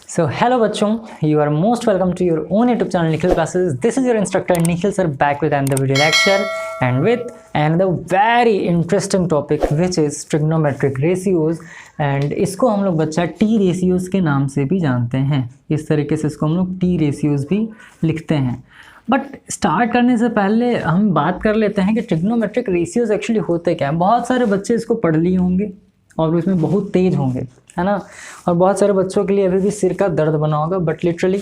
So hello बच्चों, you are most welcome to your own YouTube channel Nikhil Classes. This is your instructor Nikhil Sir back with another video lecture and with another very interesting topic which is trigonometric ratios. and इसको हम लोग बच्चा T ratios के नाम से भी जानते हैं। इस तरीके से इसको हम लोग T ratios भी लिखते हैं। बट स्टार्ट करने से पहले हम बात कर लेते हैं कि ट्रिग्नोमेट्रिक रेशियोज एक्चुअली होते क्या हैं। बहुत सारे बच्चे इसको पढ़ लिए होंगे और उसमें बहुत तेज होंगे, है ना, और बहुत सारे बच्चों के लिए अभी भी सिर का दर्द बना होगा। बट लिटरली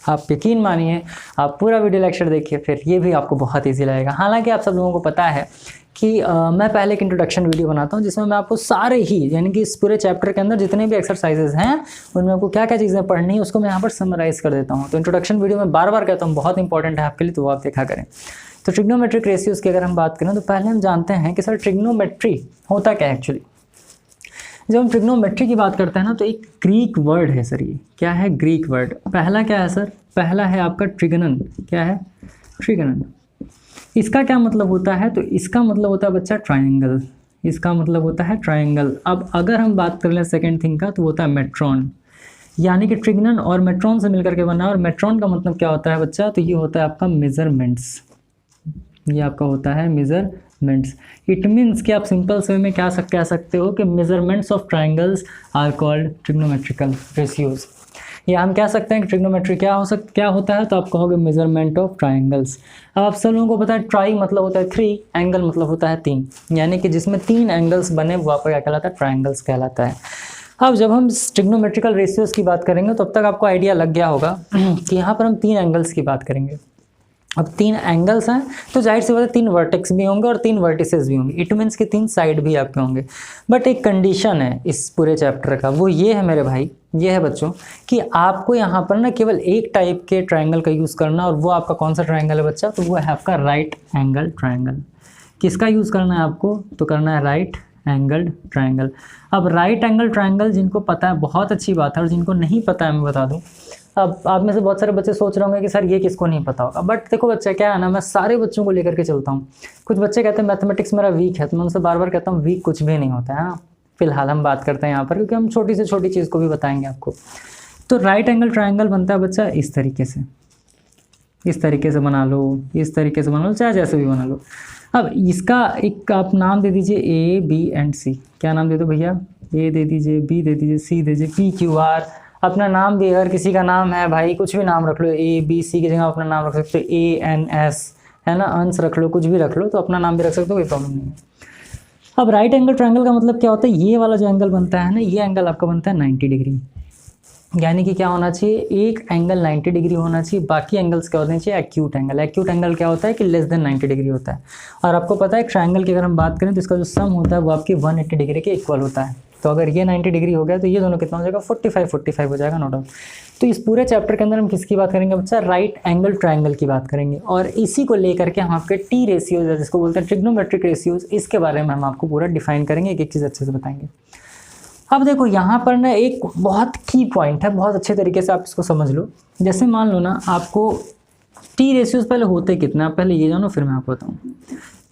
आप यकीन मानिए, आप पूरा वीडियो लेक्चर देखिए, फिर ये भी आपको बहुत इजी लगेगा। हालांकि आप सब लोगों को पता है कि मैं पहले एक इंट्रोडक्शन वीडियो बनाता हूँ जिसमें मैं आपको सारे ही, यानी कि इस पूरे चैप्टर के अंदर जितने भी एक्सरसाइजेज हैं उनमें आपको क्या क्या चीज़ें पढ़नी है उसको मैं यहाँ पर समराइज़ कर देता हूँ। तो इंट्रोडक्शन वीडियो में बार बार कहता हूँ बहुत इंपॉर्टेंट है आपके लिए, तो वो आप देखा करें। तो ट्रिग्नोमेट्रिक रेशियोज़ की अगर हम बात करें तो पहले हम जानते हैं कि सर ट्रिग्नोमेट्री होता क्या है एक्चुअली। जब हम ट्रिग्नोमेट्री की बात करते हैं ना तो एक ग्रीक वर्ड है सर, ये क्या है, ग्रीक वर्ड। पहला क्या है सर, पहला है आपका ट्रिगनन। क्या है, ट्रिगनन। इसका क्या मतलब होता है, तो इसका मतलब होता है बच्चा ट्रायंगल। इसका मतलब होता है ट्रायंगल। अब अगर हम बात कर लें सेकेंड थिंग का तो होता है मेट्रॉन, यानी कि ट्रिगनन और मेट्रॉन से मिलकर के बना है। और मेट्रॉन का मतलब क्या होता है बच्चा, तो ये होता है आपका मेजरमेंट्स। ये आपका होता है मेजरमेंट्स। इट मीन्स कि आप सिंपल से में क्या कह सकते हो कि measurements of triangles are called trigonometrical ratios. या हम कह सकते हैं कि ट्रिग्नोमेट्री क्या होता है, तो आप कहोगे मेजरमेंट ऑफ ट्राइंगल्स। अब आप सब लोगों को पता है ट्राई मतलब होता है 3, एंगल मतलब होता है 3, यानी कि जिसमें 3 एंगल्स बने वो आपका क्या कहलाता है, ट्राइंगल्स कहलाता है। अब जब हम ट्रिग्नोमेट्रिकल रेशियोज की बात करेंगे तो अब तक आपको आइडिया लग गया होगा कि यहाँ पर हम 3 एंगल्स की बात करेंगे। अब 3 एंगल्स हैं तो जाहिर सी बात है 3 वर्टेक्स भी होंगे और 3 वर्टिसेस भी होंगे। इट मीन्स कि 3 साइड भी आपके होंगे। बट एक कंडीशन है इस पूरे चैप्टर का, वो ये है मेरे भाई, ये है बच्चों कि आपको यहाँ पर ना केवल एक टाइप के ट्रायंगल का यूज़ करना। और वो आपका कौन सा ट्रायंगल है बच्चा, तो वो है आपका राइट एंगल ट्रायंगल। किसका यूज़ करना है आपको, तो करना है राइट एंगल ट्रायंगल। अब राइट एंगल ट्रायंगल जिनको पता है बहुत अच्छी बात है, और जिनको नहीं पता है मैं बता दूँ। अब आप में से बहुत सारे बच्चे सोच रहे होंगे कि सर ये किसको नहीं पता होगा। बट देखो बच्चे क्या है ना, मैं सारे बच्चों को लेकर के चलता हूँ। कुछ बच्चे कहते हैं मैथमेटिक्स मेरा वीक है, तो मैं उनसे बार बार कहता हूँ वीक कुछ भी नहीं होता है। फिलहाल हम बात करते हैं यहाँ पर, क्योंकि हम छोटी से छोटी चीज़ को भी बताएंगे आपको। तो राइट एंगल ट्रायंगल बनता है बच्चा इस तरीके से, इस तरीके से बना लो, इस तरीके से बना लो, चाहे जैसे भी बना लो। अब इसका एक आप नाम दे दीजिए A, B एंड C। क्या नाम दे दो भैया, A दे दीजिए, B दे दीजिए, C दे दीजिए, P, Q, R। अपना नाम भी, अगर किसी का नाम है भाई कुछ भी नाम रख लो, A, B, C की जगह अपना नाम रख सकते हो, A, N, S, है ना, अंश रख लो, कुछ भी रख लो, तो अपना नाम भी रख सकते हो, कोई प्रॉब्लम नहीं है। अब राइट एंगल ट्रायंगल का मतलब क्या होता है, ये वाला जो एंगल बनता है ना, ये एंगल आपका बनता है 90 डिग्री। यानी कि क्या होना चाहिए, एक एंगल 90 डिग्री होना चाहिए, बाकी एंगल्स क्या होने चाहिए, एक्यूट एंगल। एक्यूट एंगल क्या होता है कि लेस देन 90 डिग्री होता है। और आपको पता है ट्रायंगल की अगर हम बात करें तो इसका जो सम होता है वो आपकी 180 डिग्री के इक्वल होता है। तो अगर ये 90 डिग्री हो गया तो ये दोनों कितना हो जाएगा, 45 हो जाएगा, नो डाउट। तो इस पूरे चैप्टर के अंदर हम किसकी बात करेंगे बच्चा, राइट एंगल ट्रायंगल की बात करेंगे। और इसी को लेकर के हम आपके टी रेशियोज जिसको बोलते हैं ट्रिग्नोमेट्रिक रेशियोज, इसके बारे में हम आपको पूरा डिफाइन करेंगे, एक एक चीज़ अच्छे से बताएंगे। अब देखो यहाँ पर ना एक बहुत की पॉइंट है, बहुत अच्छे तरीके से आप इसको समझ लो। जैसे मान लो ना आपको टी रेशियोज पहले होते कितना, पहले ये जानो फिर मैं आपको बताऊँ।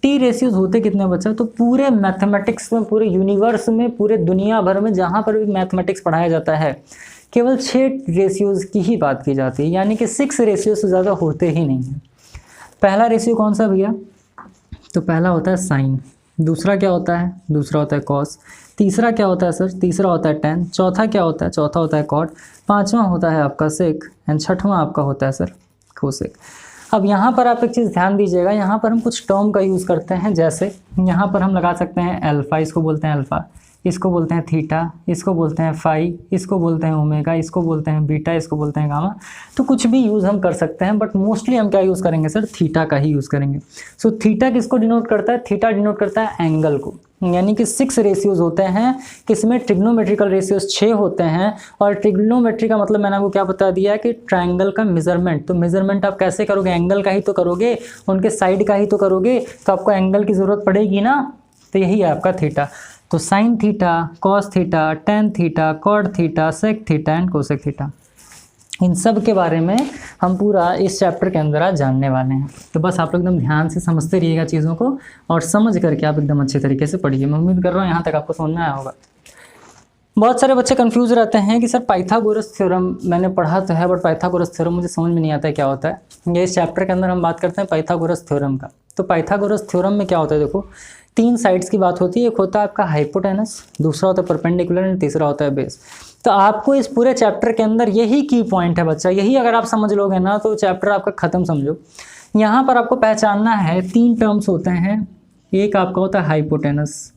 टी रेशियोज होते कितने बच्चा, तो पूरे मैथमेटिक्स में, पूरे यूनिवर्स में, पूरे दुनिया भर में जहाँ पर भी मैथमेटिक्स पढ़ाया जाता है केवल 6 रेशियोज की ही बात की जाती है, यानी कि 6 रेशियोज से ज़्यादा होते ही नहीं हैं। पहला रेशियो कौन सा भैया, तो पहला होता है साइन। दूसरा क्या होता है, दूसरा होता है कॉस। तीसरा क्या होता है सर, तीसरा होता है टेन। चौथा क्या होता है, चौथा होता है कॉट। पाँचवा होता है आपका सेक एंड छठवां आपका होता है सर कोसेक। अब यहाँ पर आप एक चीज़ ध्यान दीजिएगा, यहाँ पर हम कुछ टर्म का यूज़ करते हैं। जैसे यहाँ पर हम लगा सकते हैं अल्फ़ा, इसको बोलते हैं अल्फ़ा, इसको बोलते हैं थीटा, इसको बोलते हैं फाई, इसको बोलते हैं ओमेगा, इसको बोलते हैं बीटा, इसको बोलते हैं गामा। तो कुछ भी यूज़ हम कर सकते हैं, बट मोस्टली हम क्या यूज़ करेंगे सर, थीटा का ही यूज़ करेंगे। सो थीटा किसको डिनोट करता है, थीटा डिनोट करता है एंगल को। यानी कि 6 रेशियोज होते हैं, किसमें ट्रिग्नोमेट्रिकल रेशियोज 6 होते हैं। और ट्रिग्नोमेट्री का मतलब मैंने आपको क्या बता दिया कि ट्रायंगल का मेजरमेंट। तो मेजरमेंट आप कैसे करोगे, एंगल का ही तो करोगे, उनके साइड का ही तो करोगे, तो आपको एंगल की ज़रूरत पड़ेगी ना। तो यही है आपका थीटा। तो sine theta, cos theta, tan theta, cot theta, sec theta and cosec theta. इन सब के बारे में हम पूरा इस चैप्टर के अंदर आज जानने वाले हैं। तो बस आप लोग एकदम ध्यान से समझते रहिएगा चीज़ों को और समझ करके आप एकदम अच्छे तरीके से पढ़िए। मैं उम्मीद कर रहा हूँ यहाँ तक आपको समझ में आया होगा। बहुत सारे बच्चे कंफ्यूज रहते हैं कि सर पाइथागोरस थ्योरम मैंने पढ़ा तो है, बट पाइथागोरस थ्योरम मुझे समझ में नहीं आता है क्या होता है। ये इस चैप्टर के अंदर हम बात करते हैं पाइथागोरस थ्योरम का। तो पाइथागोरस थ्योरम में क्या होता है, देखो 3 साइड्स की बात होती है। एक होता है आपका हाइपोटेनस, दूसरा होता है परपेंडिकुलर एंड तीसरा होता है बेस। तो आपको इस पूरे चैप्टर के अंदर यही की पॉइंट है बच्चा, यही अगर आप समझ लोगे ना तो चैप्टर आपका खत्म समझो। यहाँ पर आपको पहचानना है 3 टर्म्स होते हैं। एक आपका होता है हाइपोटेनस,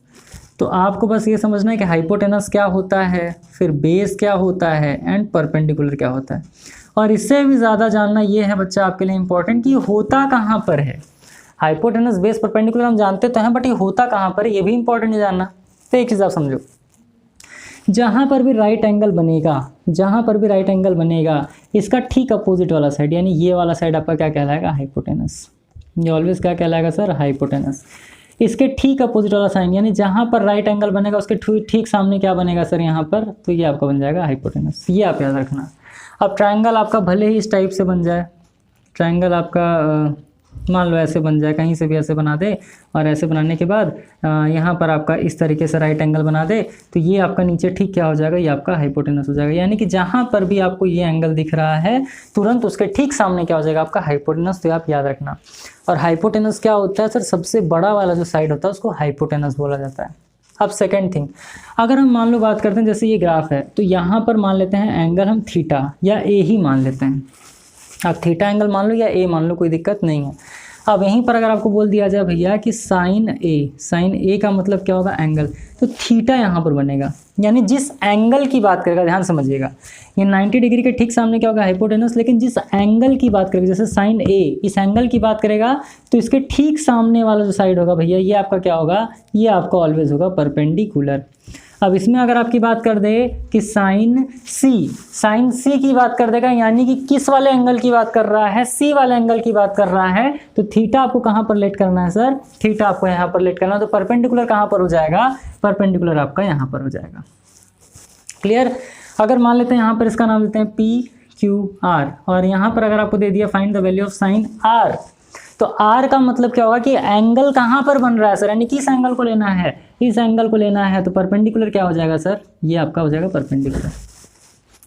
तो आपको बस ये समझना है कि हाइपोटेनस क्या होता है, फिर बेस क्या होता है एंड परपेंडिकुलर क्या होता है। और इससे भी ज़्यादा जानना ये है बच्चा आपके लिए इंपॉर्टेंट कि होता कहाँ पर है। हाइपोटेनस बेस परपेंडिकुलर हम जानते तो हैं, बट ये होता कहाँ पर है ये भी इंपॉर्टेंट है जानना। तो एक चीज़ आप समझो, जहाँ पर भी राइट एंगल बनेगा, जहाँ पर भी राइट एंगल बनेगा, इसका ठीक अपोजिट वाला साइड यानी ये वाला साइड आपका क्या कहलाएगा, हाइपोटेनस। ये ऑलवेज क्या कहलाएगा सर, हाइपोटेनस। इसके ठीक अपोजिट वाला साइन यानी जहाँ पर राइट एंगल बनेगा उसके ठीक सामने क्या बनेगा सर यहाँ पर, तो ये आपका बन जाएगा हाइपोटेनस। ये आप याद रखना। अब ट्रायंगल आपका भले ही इस टाइप से बन जाए, ट्रायंगल आपका मान लो ऐसे बन जाए, कहीं से भी ऐसे बना दे और ऐसे बनाने के बाद यहाँ पर आपका इस तरीके से राइट एंगल बना दे, तो ये आपका नीचे ठीक क्या हो जाएगा, ये आपका हाइपोटेनस हो जाएगा। यानी कि जहाँ पर भी आपको ये एंगल दिख रहा है तुरंत उसके ठीक सामने क्या हो जाएगा, आपका हाइपोटेनस। तो आप याद रखना। और हाइपोटेनस क्या होता है सर, सबसे बड़ा वाला जो साइड होता है उसको हाइपोटेनस बोला जाता है। अब सेकेंड थिंग, अगर हम मान लो बात करते हैं जैसे ये ग्राफ है, तो यहाँ पर मान लेते हैं एंगल हम थीटा या ए ही मान लेते हैं। आप थीटा एंगल मान लो या ए मान लो, कोई दिक्कत नहीं है। अब यहीं पर अगर आपको बोल दिया जाए भैया कि साइन ए का मतलब क्या होगा, एंगल, तो थीटा यहाँ पर बनेगा। यानी जिस एंगल की बात करेगा, ध्यान समझिएगा, ये 90 डिग्री के ठीक सामने क्या होगा, हाइपोटेनस। लेकिन जिस एंगल की बात करेगा, जैसे साइन ए, इस एंगल की बात करेगा तो इसके ठीक सामने वाला जो साइड होगा भैया, ये आपका क्या होगा, ये आपका ऑलवेज होगा परपेंडिकुलर। अब इसमें अगर आपकी बात कर दे कि साइन सी की बात कर देगा, यानी कि किस वाले एंगल की बात कर रहा है, सी वाले एंगल की बात कर रहा है, तो थीटा आपको कहाँ पर लेट करना है सर, थीटा आपको यहाँ पर लेट करना है। तो परपेंडिकुलर कहाँ पर हो जाएगा, परपेंडिकुलर आपका यहाँ पर हो जाएगा। क्लियर। अगर मान लेते हैं यहाँ पर इसका नाम देते हैं पी क्यू आर, और यहाँ पर अगर आपको दे दिया find the value of sine R, तो आर का मतलब क्या होगा कि एंगल कहाँ पर बन रहा है सर, यानी किस एंगल को लेना है, इस एंगल को लेना है। तो परपेंडिकुलर क्या हो जाएगा सर, ये आपका हो जाएगा परपेंडिकुलर।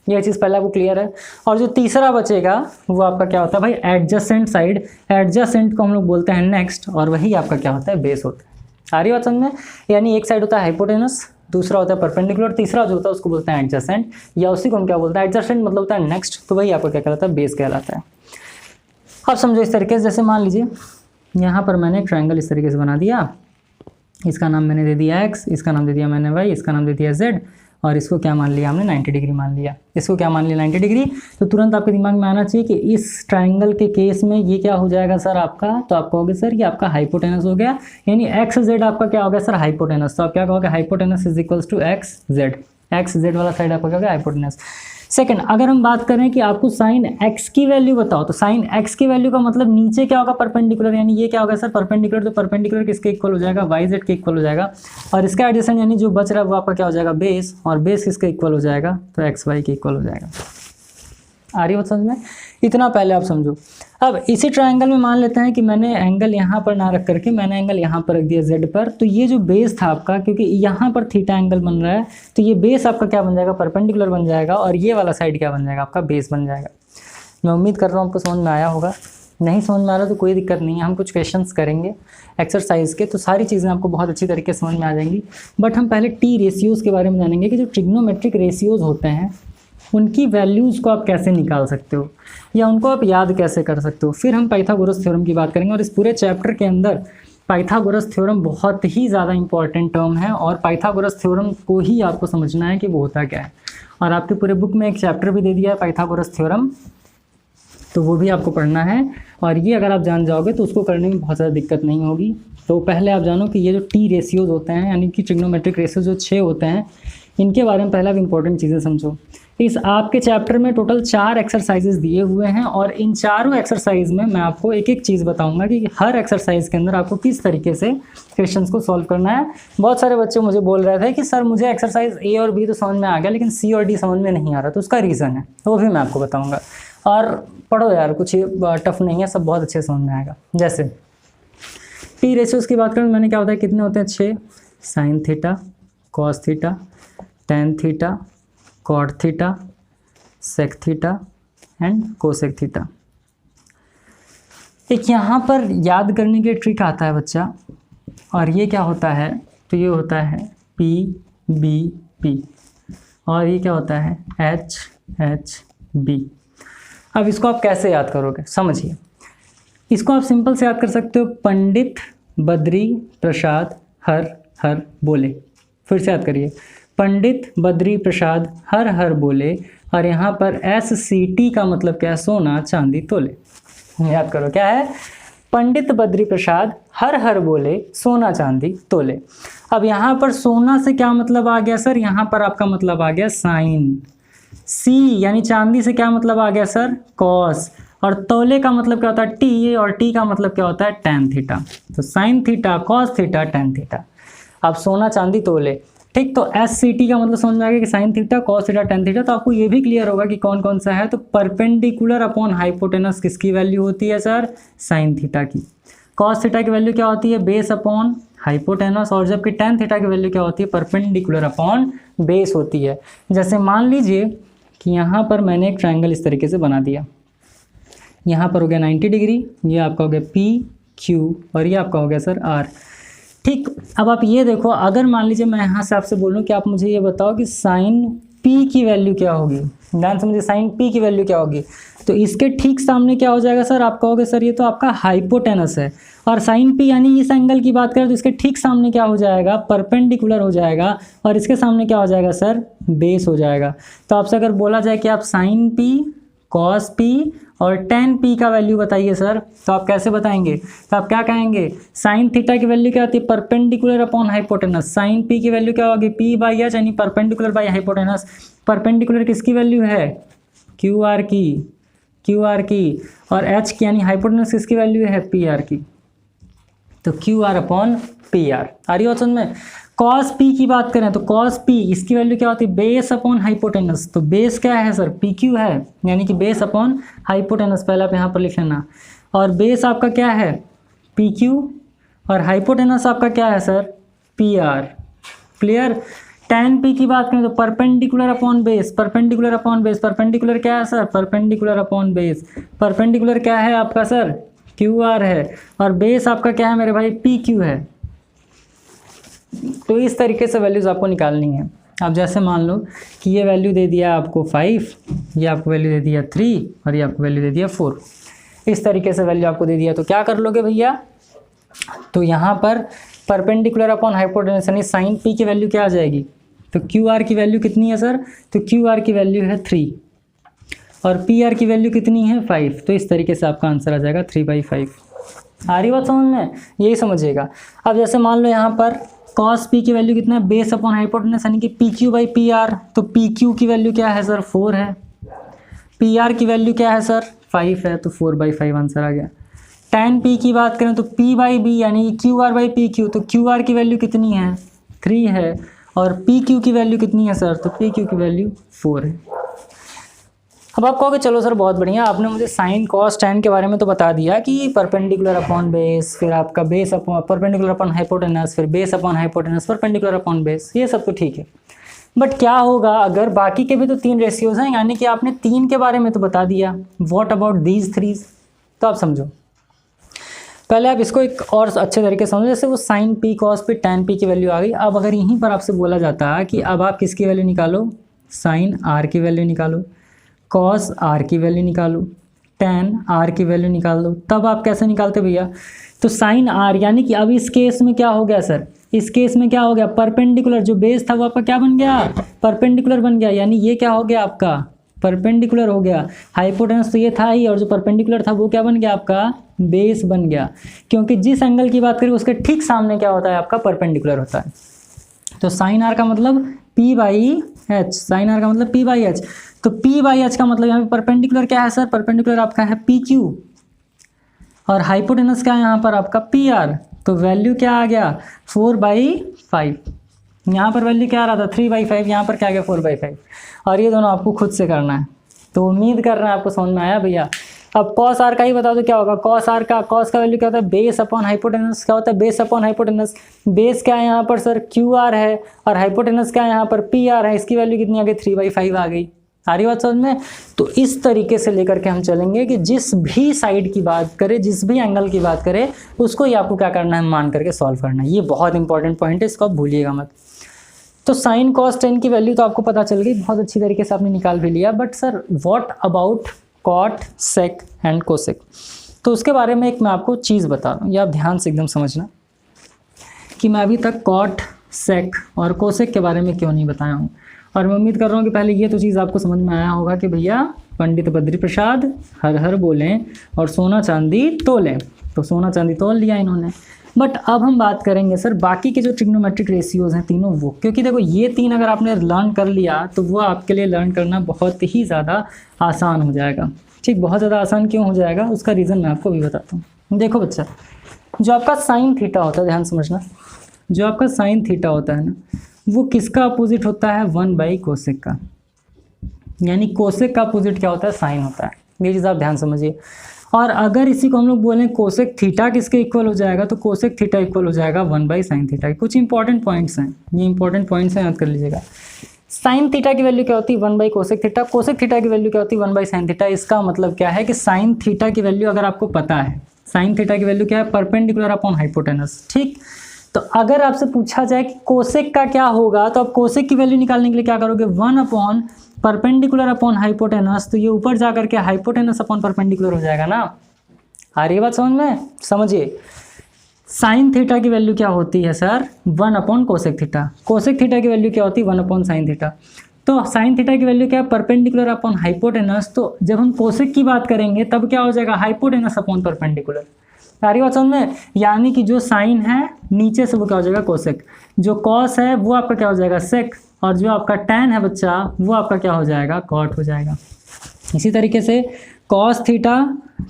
ये चीज़ पहले आपको क्लियर है। और जो तीसरा बचेगा वो आपका क्या होता है भाई, एडजेसेंट साइड। एडजेसेंट को हम लोग बोलते हैं नेक्स्ट, और वही आपका क्या होता है, बेस होता है। आ रही बात समझ में। यानी एक साइड होता है हाइपोटेनस, दूसरा होता है परपेंडिकुलर, तीसरा जो होता है उसको बोलते हैं एडजेसेंट, या उसी को हम क्या बोलते हैं, एडजेसेंट मतलब होता है नेक्स्ट, तो वही आपका क्या कहलाता है, बेस कहलाता है। अब समझो इस तरीके से, जैसे मान लीजिए यहाँ पर मैंने एक ट्रायंगल इस तरीके से बना दिया, इसका नाम मैंने दे दिया x, इसका नाम दे दिया मैंने y, इसका नाम दे दिया z, और इसको क्या मान लिया हमने, 90 डिग्री मान लिया। इसको क्या मान लिया, 90 डिग्री। तो तुरंत आपके दिमाग में आना चाहिए कि इस ट्रायंगल के केस में ये क्या हो जाएगा सर आपका, तो आप कहोगे सर ये आपका हाइपोटेनस हो गया, यानी एक्स जेड आपका क्या हो गया सर, हाइपोटेनस। तो आप क्या कहोगे, hypotenuse is equals to X Z वाला साइड आपका क्या होगा, हाइपोटेनस। सेकंड, अगर हम बात करें कि आपको साइन एक्स की वैल्यू बताओ, तो साइन एक्स की वैल्यू का मतलब नीचे क्या होगा, परपेंडिकुलर, यानी ये क्या होगा सर, परपेंडिकुलर। तो परपेंडिकुलर किसके इक्वल हो जाएगा, वाई जेड के इक्वल हो जाएगा। और इसका एडजेसेंट यानी जो बच रहा है वो आपका क्या हो जाएगा, बेस, और बेस किसके इक्वल हो जाएगा, तो एक्स वाई के इक्वल हो जाएगा। आ रही बात समझ में। इतना पहले आप समझो। अब इसी ट्रायंगल में मान लेते हैं कि मैंने एंगल यहाँ पर ना रख करके मैंने एंगल यहाँ पर रख दिया z पर, तो ये जो बेस था आपका, क्योंकि यहाँ पर थीटा एंगल बन रहा है, तो ये बेस आपका क्या बन जाएगा, परपेंडिकुलर बन जाएगा, और ये वाला साइड क्या बन जाएगा, आपका बेस बन जाएगा। मैं उम्मीद कर रहा हूँ आपको समझ में आया होगा। नहीं समझ में आ रहा तो कोई दिक्कत नहीं है, हम कुछ क्वेश्चंस करेंगे एक्सरसाइज के, तो सारी चीज़ें आपको बहुत अच्छी तरीके से समझ में आ जाएंगी। बट हम पहले टी रेशियोज़ के बारे में जानेंगे कि जो ट्रिग्नोमेट्रिक रेशियोज़ होते हैं उनकी वैल्यूज़ को आप कैसे निकाल सकते हो, या उनको आप याद कैसे कर सकते हो। फिर हम पाइथागोरस थ्योरम की बात करेंगे, और इस पूरे चैप्टर के अंदर पाइथागोरस थ्योरम बहुत ही ज़्यादा इंपॉर्टेंट टर्म है, और पाइथागोरस थ्योरम को ही आपको समझना है कि वो होता क्या है। और आपके पूरे बुक में एक चैप्टर भी दे दिया है पाइथागोरस थ्योरम, तो वो भी आपको पढ़ना है। और ये अगर आप जान जाओगे तो उसको करने में बहुत ज़्यादा दिक्कत नहीं होगी। तो पहले आप जानो कि ये जो टी रेशियोज़ होते हैं, यानी कि ट्रिग्नोमेट्रिक रेशियोज जो 6 होते हैं, इनके बारे में पहले आप इंपॉर्टेंट चीज़ें समझो। इस आपके चैप्टर में टोटल 4 एक्सरसाइजेज दिए हुए हैं और इन चारों एक्सरसाइज में मैं आपको एक एक चीज़ बताऊंगा कि हर एक्सरसाइज के अंदर आपको किस तरीके से क्वेश्चंस को सॉल्व करना है। बहुत सारे बच्चे मुझे बोल रहे थे कि सर मुझे एक्सरसाइज ए और बी तो समझ में आ गया लेकिन सी और डी समझ में नहीं आ रहा, तो उसका रीज़न है तो वो भी मैं आपको बताऊँगा। और पढ़ो यार, कुछ टफ नहीं है, सब बहुत अच्छे समझ में आएगा। जैसे पी रेशियोज़ की बात करें तो मैंने क्या होता है, कितने होते हैं 6, sine theta, cos theta, tan theta, cot theta, sec theta and cosec theta. एक यहाँ पर याद करने के ट्रिक आता है बच्चा, और ये क्या होता है, तो ये होता है पी बी पी और ये क्या होता है एच एच बी। अब इसको आप कैसे याद करोगे समझिए, इसको आप सिंपल से याद कर सकते हो, पंडित बद्री प्रसाद हर हर बोले। फिर से याद करिए, पंडित बद्री प्रसाद हर हर बोले, और यहाँ पर SCT का मतलब क्या है, सोना चांदी तोले। याद करो क्या है, पंडित बद्री प्रसाद हर हर बोले, सोना चांदी तोले। अब यहाँ पर सोना से क्या मतलब आ गया सर, यहाँ पर आपका मतलब आ गया साइन। सी यानी चांदी से क्या मतलब आ गया सर, कॉस। और तोले का मतलब क्या होता है, टी, और टी का मतलब क्या होता है, टैन थीटा। तो sine theta, cos theta, tan theta. अब सोना चांदी तोले, ठीक। तो SCT का मतलब समझ में आ गया कि sign theta, cos theta, tan theta. तो आपको ये भी क्लियर होगा कि कौन कौन सा है। तो परपेंडिकुलर अपॉन हाइपोटेनस किसकी वैल्यू होती है सर, साइन थीटा की। कॉस थीटा की वैल्यू क्या होती है, बेस अपॉन हाइपोटेनस। और जबकि टेन थीटा की वैल्यू क्या होती है, परपेंडिकुलर अपॉन बेस होती है। जैसे मान लीजिए कि यहाँ पर मैंने एक ट्राइंगल इस तरीके से बना दिया, यहाँ पर हो गया 90 डिग्री, ये आपका हो गया PQ और ये आपका हो गया सर R, ठीक। अब आप ये देखो, अगर मान लीजिए मैं यहाँ से आपसे बोलूँ कि आप मुझे ये बताओ कि साइन P की वैल्यू क्या होगी, ध्यान से मुझे साइन P की वैल्यू क्या होगी। तो इसके ठीक सामने क्या हो जाएगा सर, आप कहोगे सर ये तो आपका हाइपोटेनस है, और साइन P यानी इस एंगल की बात करें तो इसके ठीक सामने क्या हो जाएगा, परपेंडिकुलर हो जाएगा, और इसके सामने क्या हो जाएगा सर, बेस हो जाएगा। तो आपसे अगर बोला जाए कि आप साइन P, कॉस P और टेन P का वैल्यू बताइए सर, तो आप कैसे बताएंगे, तो आप क्या कहेंगे, साइन थीटा की वैल्यू क्या होती है, perpendicular upon hypotenuse. Sine P की वैल्यू क्या होगी, P बाई एच यानी परपेंडिकुलर बाई हाइपोटेनस। परपेंडिकुलर किसकी वैल्यू है, QR की, और H की यानी हाइपोटेनस किसकी वैल्यू है, PR की। तो QR अपॉन PR। आ रही हो समझ में। कॉस P की बात करें तो कॉस P इसकी वैल्यू क्या होती है, बेस अपॉन हाइपोटेनस। तो बेस क्या है सर, PQ है, यानी कि बेस अपॉन हाइपोटेनस, पहले आप यहाँ पर लिख लेना। और बेस आपका क्या है, PQ, और हाइपोटेनस आपका क्या है sir, PR। Clear. Ten P की बात करें तो perpendicular upon base, perpendicular upon base, perpendicular क्या है sir, perpendicular upon base. Perpendicular क्या है आपका सर, QR है, और बेस आपका क्या है मेरे भाई, PQ है। तो इस तरीके से वैल्यूज़ आपको निकालनी है। अब जैसे मान लो कि ये वैल्यू दे दिया आपको 5, ये आपको वैल्यू दे दिया 3, और ये आपको वैल्यू दे दिया 4। इस तरीके से वैल्यू आपको दे दिया, तो क्या कर लोगे भैया, तो यहाँ पर परपेंडिकुलर अपॉन हाइपोटेनस यानी साइन P की वैल्यू क्या आ जाएगी, तो QR की वैल्यू कितनी है सर, तो QR की वैल्यू है 3, और PR की वैल्यू कितनी है 5। तो इस तरीके से आपका आंसर आ जाएगा 3/5। आ रही बात समझ में, यही समझिएगा। अब जैसे मान लो यहाँ पर कॉस P की वैल्यू कितना है, बेस अपॉन हाइपोटेनस यानी कि PQ/PR। तो PQ की वैल्यू क्या है सर, 4 है। PR की वैल्यू क्या है सर, 5 है, तो 4/5 आंसर आ गया। टेन P की बात करें तो P/B यानी QR/PQ। तो QR की वैल्यू कितनी है, 3 है, और PQ की वैल्यू कितनी है सर, तो PQ की वैल्यू 4 है। अब आप कहोगे चलो सर बहुत बढ़िया, आपने मुझे साइन कॉस टेन के बारे में तो बता दिया कि परपेंडिकुलर अपॉन बेस, फिर आपका base upon perpendicular upon hypotenuse, फिर base upon hypotenuse, perpendicular upon base, ये सब तो ठीक है। बट क्या होगा अगर बाकी के भी तो 3 रेशियोज हैं, यानी कि आपने 3 के बारे में तो बता दिया, व्हाट अबाउट दीज 3? तो आप समझो, पहले आप इसको एक और अच्छे तरीके से समझो। जैसे वो sine P, cos P, tan P की वैल्यू आ गई। अब अगर यहीं पर आपसे बोला जाता है कि अब आप किसकी वैल्यू निकालो, साइन R की वैल्यू निकालो, कॉस R की वैल्यू निकालो, टेन R की वैल्यू निकाल दो, तब आप कैसे निकालते भैया, तो साइन R यानी कि अब इस केस में क्या हो गया सर, इस केस में क्या हो गया, परपेंडिकुलर जो बेस था वो आपका क्या बन गया, परपेंडिकुलर बन गया, यानी ये क्या हो गया आपका, परपेंडिकुलर हो गया। हाइपोटेनस तो ये था ही, और जो परपेंडिकुलर था वो क्या बन गया आपका, बेस बन गया, क्योंकि जिस एंगल की बात करें उसके ठीक सामने क्या होता है आपका, परपेंडिकुलर होता है। तो साइन R का मतलब P/, एच, साइन आर का मतलब पी बाई एच। तो पी बाई एच का मतलब यहाँ पे परपेंडिकुलर क्या है सर, परपेंडिकुलर आपका है पी क्यू, और हाइपोटेनस क्या है यहाँ पर आपका पी आर। तो वैल्यू क्या आ गया 4/5, यहाँ पर वैल्यू क्या आ रहा था 3/5, यहाँ पर क्या आ गया 4/5। और ये दोनों आपको खुद से करना है। तो उम्मीद कर रहे हैं आपको समझ में आया भैया। अब कॉस आर का ही बता दो क्या होगा। कॉस आर का, कॉस का वैल्यू क्या होता है बेस अपॉन हाइपोटेनस। क्या होता है बेस अपॉन हाइपोटेनस। बेस क्या है यहाँ पर सर क्यू आर है, और हाइपोटेनस क्या है यहाँ पर पी आर है। इसकी वैल्यू कितनी आ गई 3/5 आ गई। आ रही बात समझ में। तो इस तरीके से लेकर के हम चलेंगे कि जिस भी साइड की बात करें, जिस भी एंगल की बात करें, उसको ही आपको क्या करना है मान करके सॉल्व करना है। ये बहुत इंपॉर्टेंट पॉइंट है, इसको आप भूलिएगा मत। तो साइन कॉस टेन की वैल्यू तो आपको पता चल गई, बहुत अच्छी तरीके से आपने निकाल भी लिया। But sir what about cot, sec and cosec. तो उसके बारे में एक मैं आपको चीज़ बता रहा हूँ, ये आप ध्यान से एकदम समझना कि मैं अभी तक कॉट, सेक और कोसेक के बारे में क्यों नहीं बताया हूँ। और मैं उम्मीद कर रहा हूँ कि पहले ये तो चीज़ आपको समझ में आया होगा कि भैया पंडित बद्री प्रसाद हर हर बोलें और सोना चांदी तोलें। तो सोना चांदी तोल लिया इन्होंने। बट अब हम बात करेंगे सर बाकी के जो ट्रिग्नोमेट्रिक रेशियोज़ हैं तीनों वो, क्योंकि देखो ये तीन अगर आपने लर्न कर लिया तो वो आपके लिए लर्न करना बहुत ही ज़्यादा आसान हो जाएगा। ठीक, बहुत ज़्यादा आसान क्यों हो जाएगा उसका रीज़न मैं आपको भी बताता हूँ। देखो बच्चा, जो आपका साइन थीटा होता है, ध्यान समझना, जो आपका साइन थीटा होता है ना, वो किसका अपोजिट होता है 1/कोसेक का। यानी कोसेक का अपोजिट क्या होता है साइन होता है। ये चीज़ आप ध्यान समझिए। और अगर इसी को हम लोग बोलें कोसेक थीटा किसके इक्वल हो जाएगा, तो कोसेक थीटा इक्वल हो जाएगा 1/साइन थीटा। कुछ इंपॉर्टेंट पॉइंट्स हैं, ये इंपॉर्टेंट पॉइंट्स हैं, याद कर लीजिएगा। साइन थीटा की वैल्यू क्या होती है 1/कोसेक थीटा। कोसेक थीटा की वैल्यू क्या होती है 1/साइन थीटा। इसका मतलब क्या है कि साइन थीटा की वैल्यू अगर आपको पता है, साइन थीटा की वैल्यू क्या है परपेंडिकुलर अपॉन हाइपोटेनस। ठीक, तो अगर आपसे पूछा जाए कि कोसेक का क्या होगा, तो आप कोसेक की वैल्यू निकालने के लिए क्या करोगे 1 परपेंडिकुलर अपॉन हाइपोटेनस। तो ये ऊपर जा करके हाइपोटेनस अपॉन परपेंडिकुलर हो जाएगा ना। आ रही है बात समझ में। समझिए साइन थीटा की वैल्यू क्या होती है सर 1/कोसेक थीटा। कोसेक थीटा की वैल्यू क्या होती है 1/साइन थीटा। तो साइन थीटा की वैल्यू क्या है परपेंडिकुलर अपॉन हाइपोटेनस। तो जब हम कोसेक की बात करेंगे तब क्या हो जाएगा हाइपोटेनस अपॉन परपेंडिकुलर। सारी बात समझ में। यानी कि जो साइन है नीचे से वो क्या हो जाएगा कोसेक, जो कॉस है वो आपका क्या हो जाएगा सेक, और जो आपका टैन है बच्चा वो आपका क्या हो जाएगा कॉट हो जाएगा। इसी तरीके से कॉस थीटा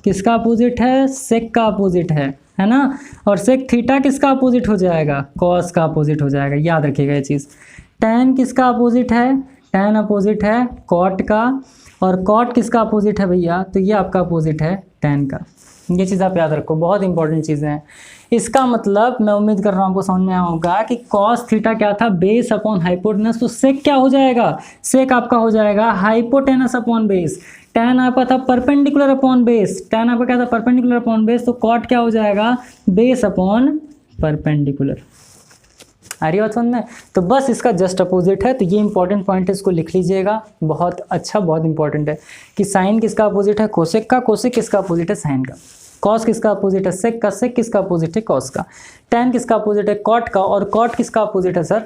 किसका अपोजिट है सेक का अपोजिट है ना। और सेक थीटा किसका अपोजिट हो जाएगा कॉस का अपोजिट हो जाएगा। याद रखिएगा ये चीज़। टैन किसका अपोजिट है, टैन अपोजिट है कॉट का, और कॉट किसका अपोजिट है भैया, तो ये आपका अपोजिट है टैन का। ये चीज़ आप याद रखो, बहुत इंपॉर्टेंट चीज़ें हैं। इसका मतलब मैं उम्मीद कर रहा हूँ आपको समझ में आया होगा कि कॉस थीटा क्या था बेस अपॉन हाइपोटेनस। तो सेक क्या हो जाएगा, सेक आपका हो जाएगा हाइपोटेनस अपॉन बेस। टैन आपका था परपेंडिकुलर अपॉन बेस, टैन आपका क्या था परपेंडिकुलर अपॉन बेस। तो कॉट क्या हो जाएगा बेस अपॉन परपेंडिकुलर। आ रही बात समझ में। तो बस इसका जस्ट अपोजिट है। तो ये इंपॉर्टेंट पॉइंट है, इसको लिख लीजिएगा। बहुत अच्छा, बहुत इंपॉर्टेंट है कि साइन किसका अपोजिट है कोसेक का, कोसेक किसका अपोजिट है साइन का। कॉस किसका अपोजिट है सेक का, सेक किसका अपोजिट है कॉस का। टैन किसका अपोजिट है कॉट का, और कॉट किसका अपोजिट है सर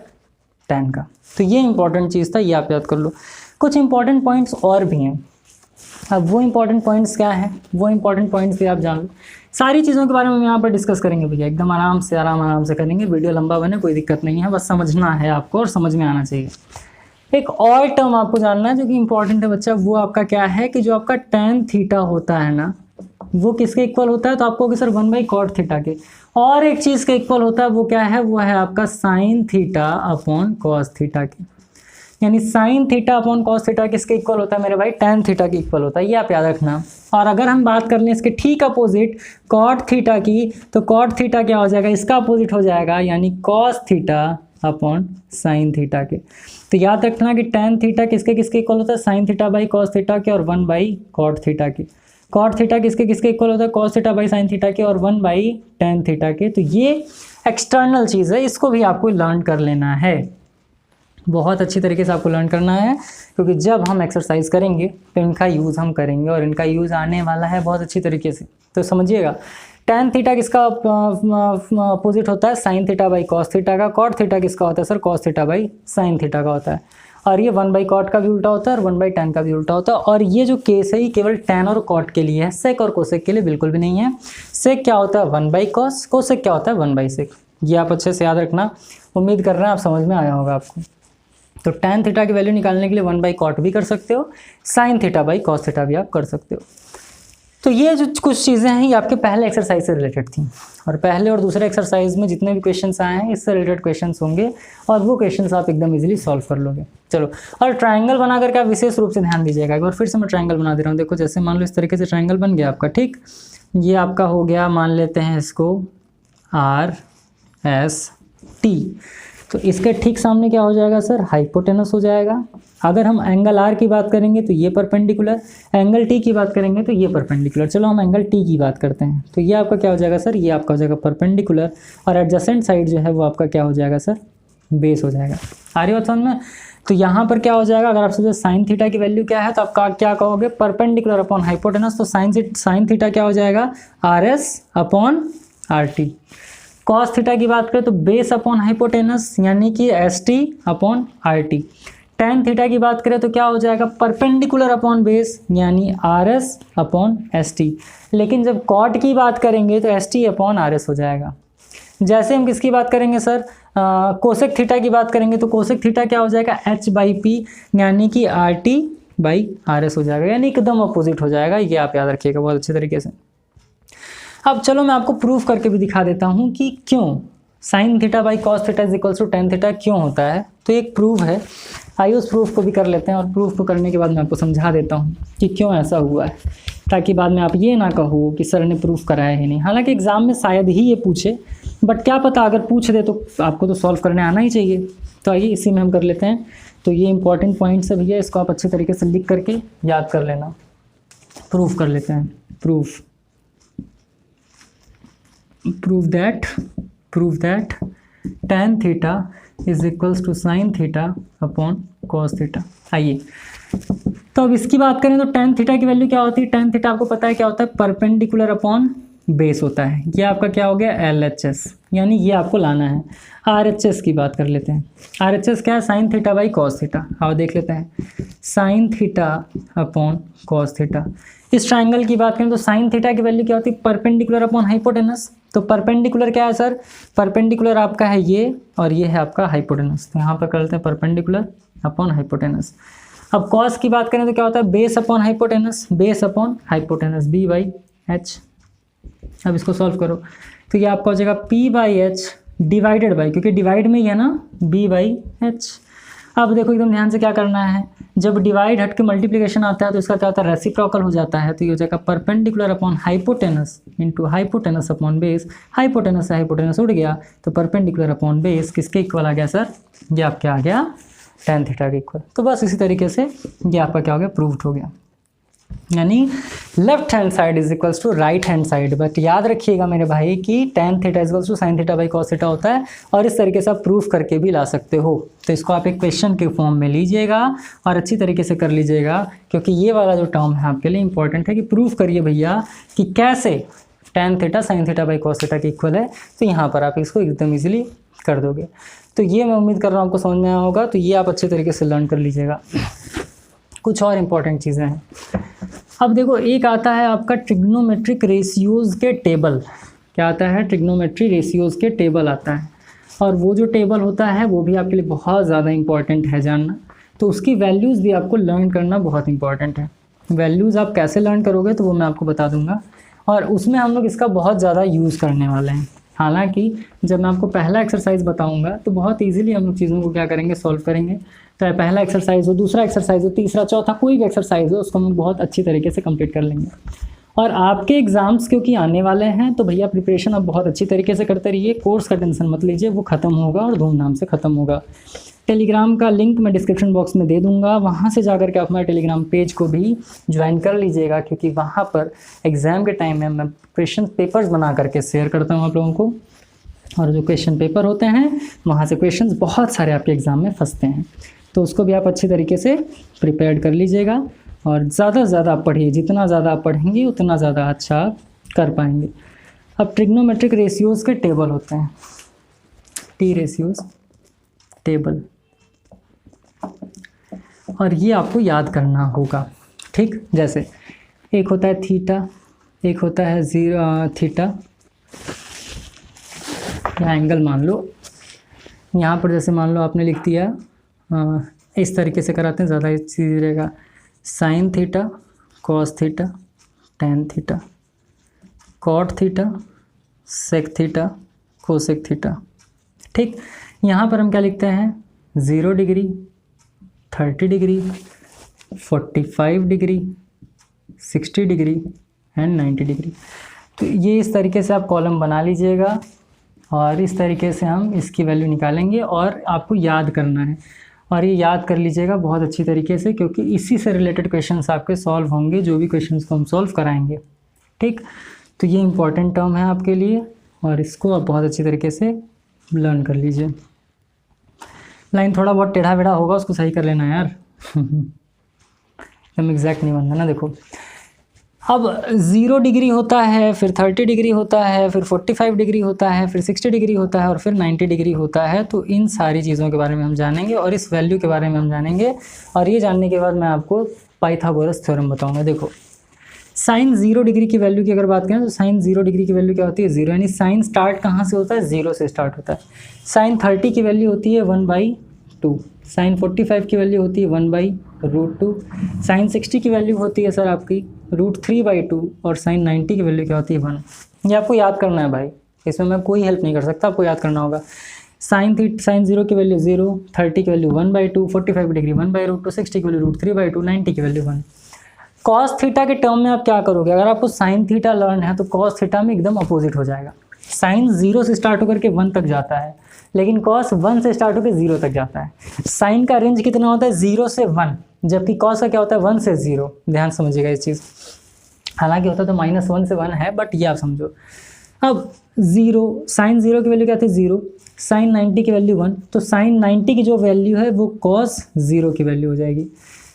टैन का। तो ये इंपॉर्टेंट चीज़ था, ये आप याद कर लो। कुछ इंपॉर्टेंट पॉइंट्स और भी हैं। अब वो इंपॉर्टेंट पॉइंट्स क्या हैं, वो इंपॉर्टेंट पॉइंट्स भी आप जान लो। सारी चीज़ों के बारे में हम यहाँ पर डिस्कस करेंगे भैया, एकदम आराम से करेंगे। वीडियो लंबा बने कोई दिक्कत नहीं है, बस समझना है आपको और समझ में आना चाहिए। एक और टर्म आपको जानना है जो कि इंपॉर्टेंट है बच्चा, वो आपका क्या है कि जो आपका टैन थीटा होता है ना, वो किसके इक्वल होता है, तो आपको कि सर 1/कॉट थीटा के। और एक चीज़ के इक्वल होता है, वो क्या है, वो है आपका sign theta upon cos theta के। यानी sign theta upon cos theta किसके इक्वल होता है मेरे भाई टैन थीटा के इक्वल होता है। ये आप याद रखना। और अगर हम बात कर लें इसके ठीक अपोजिट कॉट थीटा की, तो कॉट थीटा क्या हो जाएगा, इसका अपोजिट हो जाएगा, यानी cos theta upon sine theta के। तो याद रखना कि टैन थीटा किसके किसके इक्वल होता है, sign theta by cos theta के, और 1/कॉट थीटा के। कॉट थीटा किसके किसके इक्वल होता है, cos theta by sine theta के, और 1/टैन थीटा के। तो ये एक्सटर्नल चीज़ है, इसको भी आपको लर्न कर लेना है, बहुत अच्छी तरीके से आपको लर्न करना है, क्योंकि जब हम एक्सरसाइज करेंगे तो इनका यूज़ हम करेंगे, और इनका यूज़ आने वाला है बहुत अच्छी तरीके से। तो समझिएगा टैन थीटा किसका अपोजिट होता है, sign theta by cos theta का। कॉट थीटा किसका होता है sir, cos theta by sine theta का होता है। और ये 1/कॉट का भी उल्टा होता है और 1/टैन का भी उल्टा होता है। और ये जो केस है ये केवल टैन और कॉट के लिए है, सेक और कोसेक के लिए बिल्कुल भी नहीं है। सेक क्या होता है 1/कॉस, कोसेक क्या होता है 1/सेक। ये आप अच्छे से याद रखना। उम्मीद कर रहे हैं आप समझ में आया होगा आपको। तो tan थीटा की वैल्यू निकालने के लिए 1/cot भी कर सकते हो, sin theta by cos theta भी आप कर सकते हो। तो ये जो कुछ चीज़ें हैं ये आपके पहले एक्सरसाइज से रिलेटेड थी, और पहले और दूसरे एक्सरसाइज में जितने भी क्वेश्चंस आए हैं इससे रिलेटेड क्वेश्चंस होंगे, और वो क्वेश्चंस आप एकदम इजीली सॉल्व कर लोगे। चलो, और ट्रायंगल बना करके आप विशेष रूप से ध्यान दीजिएगा। एक बार फिर से मैं ट्रायंगल बना दे रहा हूँ। देखो, जैसे मान लो इस तरीके से ट्रायंगल बन गया आपका, ठीक। ये आपका हो गया, मान लेते हैं इसको RST। तो इसके ठीक सामने क्या हो जाएगा सर? हाइपोटेनस हो जाएगा। अगर हम एंगल R की बात करेंगे तो ये परपेंडिकुलर, एंगल T की बात करेंगे तो ये परपेंडिकुलर। चलो हम एंगल T की बात करते हैं। तो ये आपका क्या हो जाएगा सर? ये आपका हो जाएगा परपेंडिकुलर, और एडजेसेंट साइड जो है वो आपका क्या हो जाएगा सर? बेस हो जाएगा। आ रही बात समझ में? तो यहाँ पर क्या हो जाएगा, अगर आपसे जो साइन थीटा की वैल्यू क्या है तो आप क्या कहोगे? Perpendicular upon hypotenuse. तो साइन थीटा क्या हो जाएगा? RS upon RT। Cos theta की बात करें तो बेस अपॉन हाइपोटेनस, यानी कि ST upon RT। Tan theta की बात करें तो क्या हो जाएगा? परपेंडिकुलर अपॉन बेस, यानी RS अपॉन ST। लेकिन जब कॉट की बात करेंगे तो ST अपॉन RS हो जाएगा। जैसे हम किसकी बात करेंगे सर? कोसेक थीटा की बात करेंगे तो कोसेक थीटा क्या हो जाएगा? H/P, यानी कि RT/RS हो जाएगा, यानी एकदम अपोजिट हो जाएगा। ये आप याद रखिएगा बहुत अच्छे तरीके से। अब चलो मैं आपको प्रूफ करके भी दिखा देता हूँ कि क्यों sine theta by cos theta is equals to tan theta क्यों होता है। तो एक प्रूफ है, आइए उस प्रूफ को भी कर लेते हैं, और प्रूफ को करने के बाद मैं आपको समझा देता हूँ कि क्यों ऐसा हुआ है, ताकि बाद में आप ये ना कहो कि सर ने प्रूफ कराया ही नहीं। हालांकि एग्ज़ाम में शायद ही ये पूछे, बट क्या पता अगर पूछ दे तो आपको तो सॉल्व करने आना ही चाहिए। तो आइए इसी में हम कर लेते हैं। तो ये इंपॉर्टेंट पॉइंट्स है भैया, इसको आप अच्छे तरीके से लिख करके याद कर लेना। प्रूफ कर लेते हैं। Proof that tan theta is equals to sine theta upon cos theta. आइए तो अब इसकी बात करें तो tan थीटा की वैल्यू क्या होती है? tan थीटा आपको पता है क्या होता है? परपेंडिकुलर अपॉन बेस होता है। ये आपका क्या हो गया? LHS, यानी ये आपको लाना है। RHS की बात कर लेते हैं। RHS क्या है? Sign theta by cos theta. आओ देख लेते हैं, sign theta upon cos theta. इस ट्राइंगल की बात करें तो साइन थीटा की वैल्यू क्या होती है? Perpendicular upon hypotenuse. तो परपेंडिकुलर क्या है सर? परपेंडिकुलर आपका है ये, और ये है आपका हाइपोटेनस। तो यहाँ पर कर लेते हैं परपेंडिकुलर अपॉन हाइपोटेनस। अब कॉस की बात करें तो क्या होता है? Base upon hypotenuse, base upon hypotenuse, B/H। अब इसको सॉल्व करो तो ये आपका हो जाएगा P/H डिवाइडेड बाई, क्योंकि डिवाइड में ही है ना, B/H। अब देखो एकदम ध्यान से क्या करना है, जब डिवाइड हट के मल्टीप्लिकेशन आता है तो इसका क्या होता है? रेसिप्रोकल हो जाता है। तो ये हो जाएगा perpendicular upon hypotenuse into hypotenuse upon base. Hypotenuse से हाइपोटेनस उड़ गया तो परपेंडिकुलर अपॉन बेस किसके इक्वल आ गया सर? ये आपके आ गया tan थीटा के इक्वल। तो बस इसी तरीके से ये आपका क्या हो गया? प्रूव्ड हो गया, यानी left hand side is equals to right hand side. But याद रखिएगा मेरे भाई कि tan theta is equals to sine theta by cos theta होता है, और इस तरीके से आप प्रूफ करके भी ला सकते हो। तो इसको आप एक क्वेश्चन के फॉर्म में लीजिएगा और अच्छी तरीके से कर लीजिएगा, क्योंकि ये वाला जो टर्म है आपके लिए इंपॉर्टेंट है कि प्रूफ करिए भैया कि कैसे tan theta sine theta by cos theta के इक्वल है। तो यहाँ पर आप इसको एकदम ईजिली कर दोगे। तो ये मैं उम्मीद कर रहा हूँ आपको समझ में आया होगा। तो ये आप अच्छे तरीके से लर्न कर लीजिएगा। कुछ और इम्पॉर्टेंट चीज़ें हैं। अब देखो, एक आता है आपका ट्रिग्नोमेट्रिक रेशियोज़ के टेबल। क्या आता है? ट्रिग्नोमेट्री रेशियोज़ के टेबल आता है, और वो जो टेबल होता है वो भी आपके लिए बहुत ज़्यादा इंपॉर्टेंट है जानना। तो उसकी वैल्यूज़ भी आपको लर्न करना बहुत इंपॉर्टेंट है। वैल्यूज़ आप कैसे लर्न करोगे तो वो मैं आपको बता दूंगा, और उसमें हम लोग इसका बहुत ज़्यादा यूज़ करने वाले हैं। हालांकि जब मैं आपको पहला एक्सरसाइज बताऊंगा तो बहुत इजीली हम लोग चीज़ों को क्या करेंगे? सॉल्व करेंगे। चाहे पहला एक्सरसाइज हो, दूसरा एक्सरसाइज हो, तीसरा, चौथा, कोई भी एक्सरसाइज हो, उसको हम बहुत अच्छी तरीके से कंप्लीट कर लेंगे। और आपके एग्ज़ाम्स क्योंकि आने वाले हैं तो भैया प्रिपरेशन आप बहुत अच्छी तरीके से करते रहिए। कोर्स का टेंशन मत लीजिए, वो ख़त्म होगा और धूमधाम से ख़त्म होगा। टेलीग्राम का लिंक मैं डिस्क्रिप्शन बॉक्स में दे दूंगा, वहाँ से जाकर के आप हमारे टेलीग्राम पेज को भी ज्वाइन कर लीजिएगा, क्योंकि वहाँ पर एग्ज़ाम के टाइम में मैं क्वेश्चन पेपर्स बना करके शेयर करता हूँ आप लोगों को। और जो क्वेश्चन पेपर होते हैं वहाँ से क्वेश्चंस बहुत सारे आपके एग्ज़ाम में फंसते हैं, तो उसको भी आप अच्छी तरीके से प्रिपेयर कर लीजिएगा। और ज़्यादा से ज़्यादा आप पढ़िए, जितना ज़्यादा आप पढ़ेंगे उतना ज़्यादा अच्छा आप कर पाएंगे। अब ट्रिग्नोमेट्रिक रेशियोज़ के टेबल होते हैं, टी रेशियोज़ टेबल, और ये आपको याद करना होगा। ठीक, जैसे एक होता है थीटा, एक होता है थीटा या एंगल मान लो। यहाँ पर जैसे मान लो आपने लिख दिया इस तरीके से कराते हैं, ज़्यादा चीज़ रहेगा। Sine theta, cos theta, tan theta, cot theta, sec theta, cosec theta. ठीक, यहाँ पर हम क्या लिखते हैं, 0 degree, 30 degree, 45 degree, 60 degree and 90 degree. तो ये इस तरीके से आप कॉलम बना लीजिएगा और इस तरीके से हम इसकी वैल्यू निकालेंगे और आपको याद करना है। और ये याद कर लीजिएगा बहुत अच्छी तरीके से, क्योंकि इसी से रिलेटेड क्वेश्चंस आपके सॉल्व होंगे जो भी क्वेश्चंस को हम सॉल्व कराएंगे। ठीक, तो ये इंपॉर्टेंट टर्म है आपके लिए और इसको आप बहुत अच्छी तरीके से लर्न कर लीजिए। लाइन थोड़ा बहुत टेढ़ा बेढ़ा होगा, उसको सही कर लेना यार। एकदम एग्जैक्ट नहीं बनना ना। देखो, अब 0 डिग्री होता है, फिर 30 डिग्री होता है, फिर 45 डिग्री होता है, फिर 60 डिग्री होता है और फिर 90 डिग्री होता है। तो इन सारी चीज़ों के बारे में हम जानेंगे और इस वैल्यू के बारे में हम जानेंगे। और ये जानने के बाद मैं आपको पाइथागोरस थ्योरम बताऊंगा। देखो, साइन 0 डिग्री की वैल्यू की अगर बात करें तो साइन 0 डिग्री की वैल्यू क्या होती है, 0। यानी साइन स्टार्ट कहाँ से होता है, 0 से स्टार्ट होता है। साइन 30 की वैल्यू होती है 1/2। साइन 45 की वैल्यू होती है 1/√2। साइन 60 की वैल्यू होती है सर आपकी √3/2 और साइन 90 की वैल्यू क्या होती है 1। ये आपको याद करना है भाई, इसमें मैं कोई हेल्प नहीं कर सकता, आपको याद करना होगा। साइन 0 की वैल्यू 0, 30 की वैल्यू 1/2, 45 डिग्री 1/√2, 60 की वैल्यू √3/2, 90 की वैल्यू 1। कॉस थीटा के टर्म में आप क्या करोगे, अगर आपको साइन थीटा लर्न है तो कॉस थीटा में एकदम अपोजिट हो जाएगा। साइन 0 से स्टार्ट होकर के 1 तक जाता है, लेकिन कॉस 1 से स्टार्ट होकर 0 तक जाता है। साइन का रेंज कितना होता है, 0 से 1, जबकि कॉस का क्या होता है 1 से 0। ध्यान समझिएगा इस चीज़, हालांकि होता तो -1 से 1 है, बट ये आप समझो। अब 0, साइन 0 की वैल्यू क्या थी 0, साइन 90 की वैल्यू 1, तो साइन 90 की जो वैल्यू है वो कॉस 0 की वैल्यू हो जाएगी।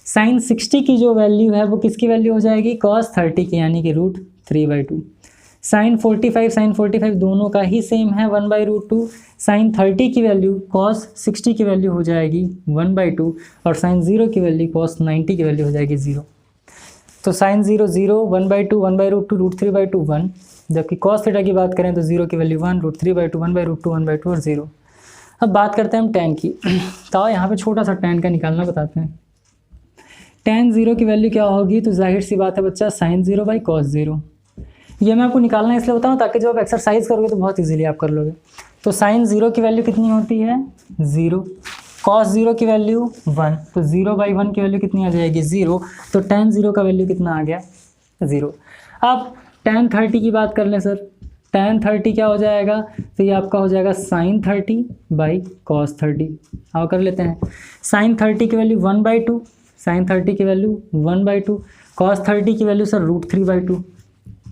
साइन 60 की जो वैल्यू है वो किसकी वैल्यू हो जाएगी, कॉस 30 की, यानी कि √3/2। साइन 45 दोनों का ही सेम है 1/√2। साइन 30 की वैल्यू कॉस 60 की वैल्यू हो जाएगी 1/2 और साइन 0 की वैल्यू कॉस 90 की वैल्यू हो जाएगी 0। तो साइन 0 0, 1/2, 1/√2, √3/2 1। जबकि कॉस थीटा की बात करें तो 0 की वैल्यू 1, √3/2, 1/√2, 1/2 और 0। अब बात करते हैं हम tan की। तो यहाँ पे छोटा सा tan का निकालना बताते हैं। tan 0 की वैल्यू क्या होगी, तो जाहिर सी बात है बच्चा साइन 0/cos 0। ये मैं आपको निकालना इसलिए बताऊँ ताकि जब आप एक्सरसाइज करोगे तो बहुत इजीली आप कर लोगे। तो साइन 0 की वैल्यू कितनी होती है 0, cos 0 की वैल्यू 1, तो 0/1 की वैल्यू कितनी आ जाएगी 0। तो tan 0 का वैल्यू कितना आ गया 0। अब tan 30 की बात कर लें सर, tan 30 क्या हो जाएगा, तो ये आपका हो जाएगा sin 30/cos 30। आओ कर लेते हैं। sin 30 की वैल्यू 1/2, sin 30 की वैल्यू 1/2, cos 30 की वैल्यू सर √3/2,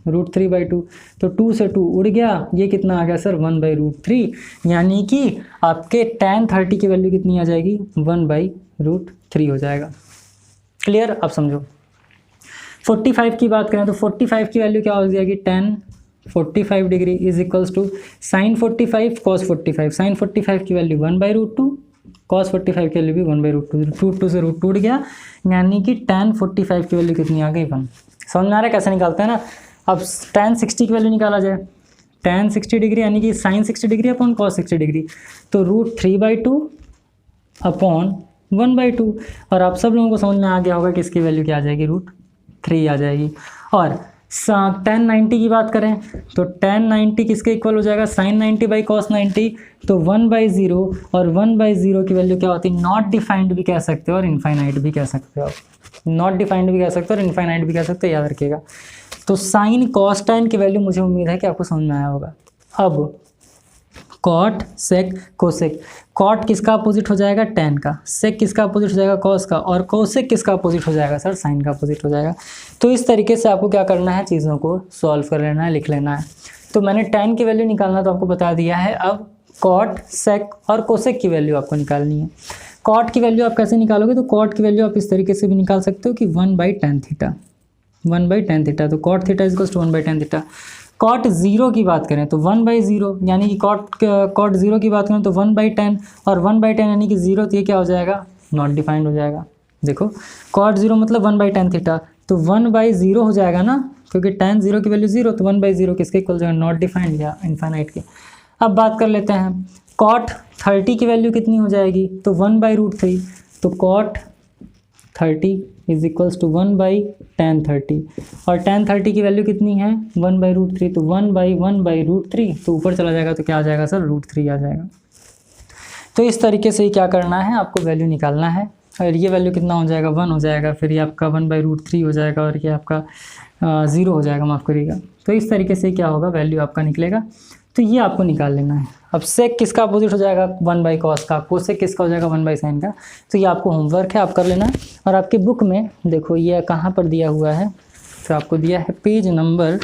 √3/2। तो 2 से 2 उड़ गया, ये कितना आ गया सर 1/√3, यानी कि आपके tan 30 की वैल्यू कितनी आ जाएगी 1/√3 हो जाएगा। क्लियर, अब समझो। 45 की बात करें तो 45 की वैल्यू क्या हो जाएगी, tan 45 degree is equals to sin 45 cos 45। sin 45 की वैल्यू 1/√2, cos 45 की वैल्यू भी 1/√2, √2 से √2 उड़ गया, यानी कि tan 45 की वैल्यू कितनी आ गई 1। समझ में आ रहा है कैसे निकालते हैं ना। अब tan 60 की वैल्यू निकाला जाए, tan 60 डिग्री यानी कि sin 60 degree upon cos 60 degree, तो √3/2 अपॉन 1/2। और आप सब लोगों को समझ में आ गया होगा कि इसकी वैल्यू क्या आ जाएगी √3 आ जाएगी। और tan 90 की बात करें तो tan 90 किसके इक्वल हो जाएगा, sin 90/cos 90, तो 1/0 और 1/0 की वैल्यू क्या होती है, नॉट डिफाइंड भी कह सकते हो और इनफाइनाइट भी कह सकते हो। नॉट डिफाइंड भी कह सकते हो और इनफाइनाइट भी कह सकते हो, याद रखिएगा। तो साइन कॉस tan की वैल्यू मुझे उम्मीद है कि आपको समझ में आया होगा। अब कॉट सेक कोसेक, कॉट किसका अपोजिट हो जाएगा tan का, सेक किसका अपोजिट हो जाएगा कॉस का, और कोसेक किसका अपोजिट हो जाएगा सर साइन का अपोजिट हो जाएगा। तो इस तरीके से आपको क्या करना है, चीज़ों को सॉल्व कर लेना है, लिख लेना है। तो मैंने tan की वैल्यू निकालना तो आपको बता दिया है। अब कॉट सेक और कोसेक की वैल्यू आपको निकालनी है। कॉट की वैल्यू आप कैसे निकालोगे, तो कॉट की वैल्यू आप इस तरीके से भी निकाल सकते हो कि 1/tan थीटा, 1/tan थीटा। तो cot theta is equals to 1/tan theta. Cot 0 की बात करें तो 1/0, यानी कि कॉट 0 की बात करें तो 1/tan, और 1/tan यानी कि 0, तो ये क्या हो जाएगा, नॉट डिफाइंड हो जाएगा। देखो कॉट 0 मतलब 1/tan थीटा, तो 1/0 हो जाएगा ना, क्योंकि tan 0 की वैल्यू 0, तो 1/0 किसके इक्वल जाएगा, नॉट डिफाइंड या इनफाइनाइट के। अब बात कर लेते हैं कॉट 30 की वैल्यू कितनी हो जाएगी, तो 1/√3, तो cot 30 is equals to 1/tan 30, और tan 30 की वैल्यू कितनी है 1/√3, तो 1/1/√3, तो ऊपर चला जाएगा तो क्या आ जाएगा सर √3 आ जाएगा। तो इस तरीके से क्या करना है, आपको वैल्यू निकालना है, और ये वैल्यू कितना हो जाएगा 1 हो जाएगा, फिर ये आपका 1/√3 हो जाएगा, और ये आपका 0 हो जाएगा, माफ़ करिएगा। तो इस तरीके से क्या होगा, वैल्यू आपका निकलेगा। तो ये आपको निकाल लेना है। अब सेक किसका अपोजिट हो जाएगा 1/cos का, कोसेक किसका हो जाएगा 1/sin का। तो ये आपको होमवर्क है, आप कर लेना। और आपके बुक में देखो ये कहाँ पर दिया हुआ है, तो आपको दिया है पेज नंबर,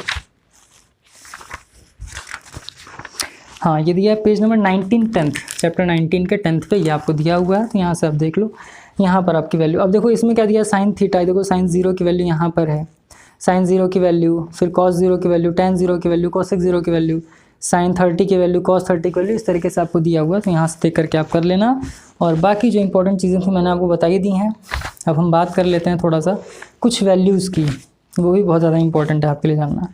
हाँ ये दिया है पेज नंबर 19 10th चैप्टर 19 के 10th पे, ये आपको दिया हुआ है। तो यहाँ से आप देख लो, यहाँ पर आपकी वैल्यू, अब देखो इसमें क्या दिया है sin थीटा, देखो sin 0 की वैल्यू यहाँ पर है, sin 0 की वैल्यू, फिर cos 0 की वैल्यू, tan 0 की वैल्यू, cosec 0 की वैल्यू, sin 30 की वैल्यू, cos 30 की वैल्यू, इस तरीके से आपको दिया हुआ है। तो यहाँ से देख करके आप कर लेना। और बाकी जो इंपॉर्टेंट चीज़ें थी मैंने आपको बताई दी हैं। अब हम बात कर लेते हैं थोड़ा सा कुछ वैल्यूज़ की, वो भी बहुत ज़्यादा इंपॉर्टेंट है आपके लिए जानना।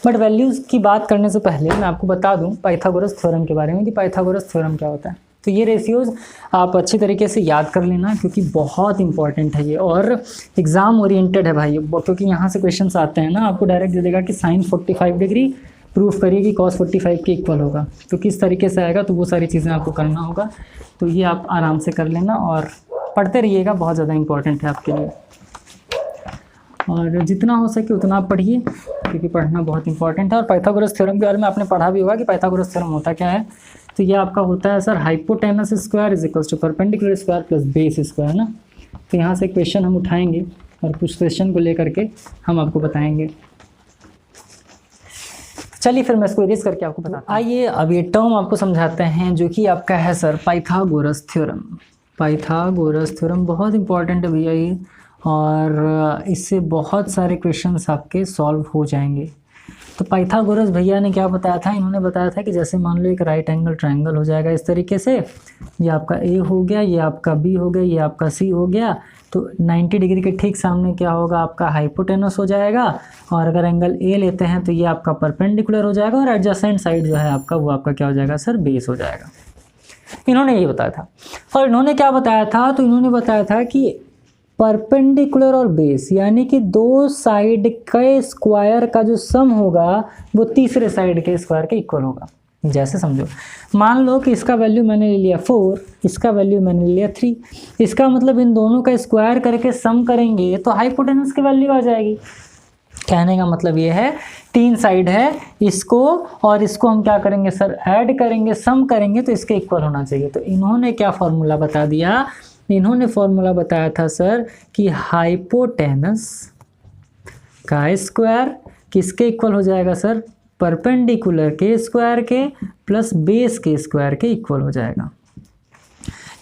बट वैल्यूज़ की बात करने से पहले मैं आपको बता दूं पाइथागोरस थ्योरम के बारे में कि पाइथागोरस थ्योरम क्या होता है। तो ये रेशियोज़ आप अच्छी तरीके से याद कर लेना, क्योंकि बहुत इंपॉर्टेंट है ये, और एग्ज़ाम ओरिएंटेड है भाई, क्योंकि यहाँ से क्वेश्चंस आते हैं ना, आपको डायरेक्ट दे देगा कि sin 45 डिग्री प्रूफ करिए कि cos 45 के इक्वल होगा। तो किस तरीके से आएगा, तो वो सारी चीज़ें आपको करना होगा। तो ये आप आराम से कर लेना और पढ़ते रहिएगा, बहुत ज़्यादा इंपॉर्टेंट है आपके लिए। और जितना हो सके उतना आप पढ़िए, क्योंकि पढ़ना बहुत इंपॉर्टेंट है। और पाइथागोरस थ्योरम के बारे में आपने पढ़ा भी होगा कि पाइथागोरस थ्योरम होता क्या है। तो ये आपका होता है sir hypotenuse square is equals to perpendicular square plus base square ना। तो यहाँ से क्वेश्चन हम उठाएंगे और कुछ क्वेश्चन को लेकर के हम आपको बताएंगे। चलिए फिर मैं इसको इरेज करके आपको बताता हूँ। आइए अब ये टर्म आपको समझाते हैं, जो कि आपका है sir Pythagoras theorem. Pythagoras theorem बहुत इंपॉर्टेंट है भैया ये, और इससे बहुत सारे क्वेश्चंस आपके सॉल्व हो जाएंगे। तो पाइथागोरस भैया ने क्या बताया था, इन्होंने बताया था कि जैसे मान लो एक राइट एंगल ट्रायंगल हो जाएगा इस तरीके से, ये आपका ए हो गया, ये आपका बी हो गया, ये आपका सी हो गया। तो 90 डिग्री के ठीक सामने क्या होगा, आपका हाइपोटेनस हो जाएगा। और अगर एंगल ए लेते हैं तो ये आपका परपेंडिकुलर हो जाएगा, और एडजेसेंट साइड जो है आपका वो आपका क्या हो जाएगा सर, बेस हो जाएगा। इन्होंने ये बताया था। और इन्होंने क्या बताया था, तो इन्होंने बताया था कि परपेंडिकुलर और बेस यानी कि दो साइड के स्क्वायर का जो सम होगा वो तीसरे साइड के स्क्वायर के इक्वल होगा। जैसे समझो, मान लो कि इसका वैल्यू मैंने ले लिया 4, इसका वैल्यू मैंने ले लिया 3, इसका मतलब इन दोनों का स्क्वायर करके सम करेंगे तो हाइपोटेनस की वैल्यू आ जाएगी। कहने का मतलब ये है, तीन साइड है, इसको और इसको हम क्या करेंगे सर, ऐड करेंगे, सम करेंगे तो इसके इक्वल होना चाहिए। तो इन्होंने क्या फॉर्मूला बता दिया, इन्होंने फॉर्मूला बताया था सर कि हाइपोटेनस का स्क्वायर किसके इक्वल हो जाएगा सर, परपेंडिकुलर के स्क्वायर के प्लस बेस के स्क्वायर के इक्वल हो जाएगा।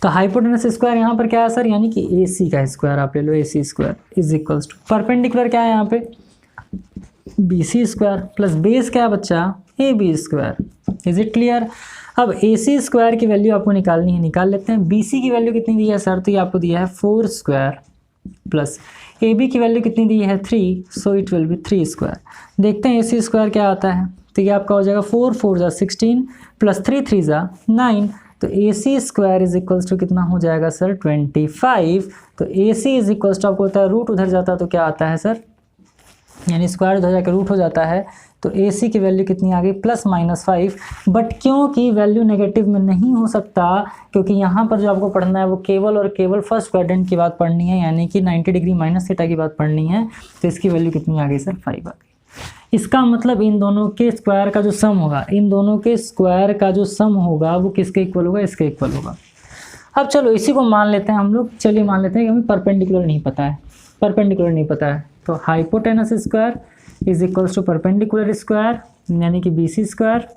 तो हाइपोटेनस स्क्वायर यहाँ पर क्या है सर, यानी कि AC का स्क्वायर आप ले लो, AC square is equals to perpendicular क्या है यहाँ पे BC स्क्वायर प्लस बेस क्या है बच्चा, AB square. Is it clear. अब AC स्क्वायर की वैल्यू आपको निकालनी है, निकाल लेते हैं। BC की वैल्यू कितनी दी है सर, तो ये आपको दिया है 4 स्क्वायर प्लस AB की वैल्यू कितनी दी है 3, so it will be 3 square. देखते हैं AC स्क्वायर क्या आता है, तो ये आपका हो जाएगा 4 4 जा 16 प्लस 3 3 जा 9। तो AC square is equals to कितना हो जाएगा सर 25। तो AC इज इक्वल्स टू आपको होता है रूट उधर जाता है तो क्या आता है सर, यानी स्क्वायर उधर जाकर रूट हो जाता है। तो AC की वैल्यू कितनी आ गई +-5। बट क्योंकि वैल्यू नेगेटिव में नहीं हो सकता, क्योंकि यहाँ पर जो आपको पढ़ना है वो केवल और केवल फर्स्ट क्वाड्रेंट की बात पढ़नी है, यानी कि 90 डिग्री माइनस थीटा की बात पढ़नी है। तो इसकी वैल्यू कितनी आ गई सर 5 आ गई। इसका मतलब इन दोनों के स्क्वायर का जो सम होगा, इन दोनों के स्क्वायर का जो सम होगा वो किसके इक्वल होगा, इसके इक्वल होगा। अब चलो इसी को मान लेते हैं हम लोग, चलिए मान लेते हैं कि हमें परपेंडिकुलर नहीं पता है, परपेंडिकुलर नहीं पता है। तो hypotenuse square is equals to perpendicular square यानी कि BC square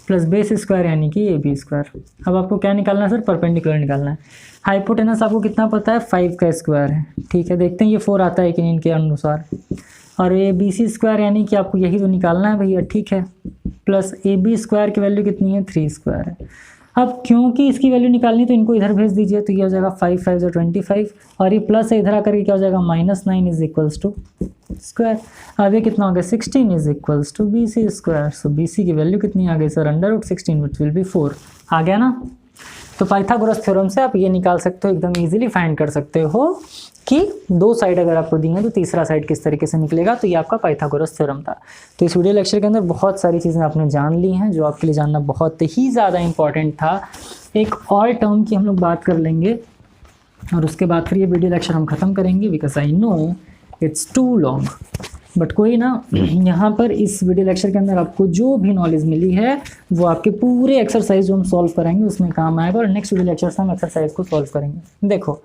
plus base square यानी कि AB स्क्वायर। अब आपको क्या निकालना है सर, परपेंडिकुलर निकालना है। हाइपोटेनस आपको कितना पता है, 5 का स्क्वायर है, ठीक है। देखते हैं ये 4 आता है कि नहीं इनके अनुसार। और ये BC स्क्वायर यानी कि आपको यही तो निकालना है भैया, ठीक है। प्लस AB स्क्वायर की वैल्यू कितनी है 3 स्क्वायर है। अब क्योंकि इसकी वैल्यू निकालनी तो इनको इधर भेज दीजिए, तो ये हो जाएगा 5 5 जो 25 और ये प्लस है इधर आकर के क्या हो जाएगा -9 इज इक्वल्स टू स्क्वायर। अब ये कितना हो गया 16 is equals to BC square. So BC की वैल्यू कितनी आ गई सर, √16 विच विल बी 4। आ गया ना। तो पाइथागोरस थ्योरम से आप ये निकाल सकते हो, एकदम इजीली फाइंड कर सकते हो कि दो साइड अगर आपको दी है तो तीसरा साइड किस तरीके से निकलेगा। तो ये आपका पाइथागोरस थ्योरम था। तो इस वीडियो लेक्चर के अंदर बहुत सारी चीज़ें आपने जान ली हैं जो आपके लिए जानना बहुत ही ज़्यादा इंपॉर्टेंट था। एक और टर्म की हम लोग बात कर लेंगे और उसके बाद फिर ये वीडियो लेक्चर हम ख़त्म करेंगे, because I know it's too long. But कोई ना, यहाँ पर इस वीडियो लेक्चर के अंदर आपको जो भी नॉलेज मिली है वो आपके पूरे एक्सरसाइज जो हम सॉल्व कराएंगे उसमें काम आएगा, और नेक्स्ट वीडियो लेक्चर से हम एक्सरसाइज को सॉल्व करेंगे। देखो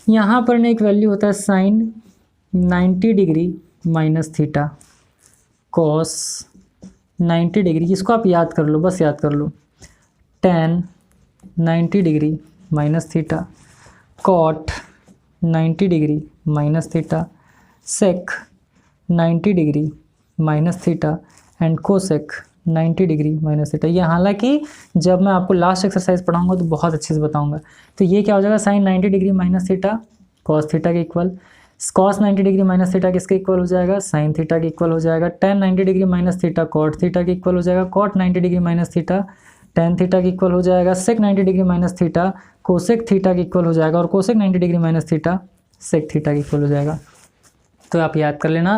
यहाँ पर ना एक वैल्यू होता है sine 90 degree minus theta cos 90 degree, इसको आप याद कर लो, बस याद कर लो। Tan 90 degree minus theta, cot 90 degree minus theta, sec 90 degree minus theta and cosec 90 degree minus theta. ये हालांकि जब मैं आपको लास्ट एक्सरसाइज पढ़ाऊंगा तो बहुत अच्छे से बताऊंगा। तो ये क्या हो जाएगा, sine 90 degree minus theta cos theta के equal, cos 90 degree minus theta किसके इक्वल हो जाएगा, साइन थीटा के इक्वल हो जाएगा। Tan 90 degree minus theta cot theta के इक्वल हो जाएगा, cot 90 degree minus theta tan theta के इक्वल हो जाएगा। Sec 90 degree minus theta cosec theta के इक्वल हो जाएगा, और cosec 90 degree minus theta sec theta के इक्वल हो जाएगा। तो आप याद कर लेना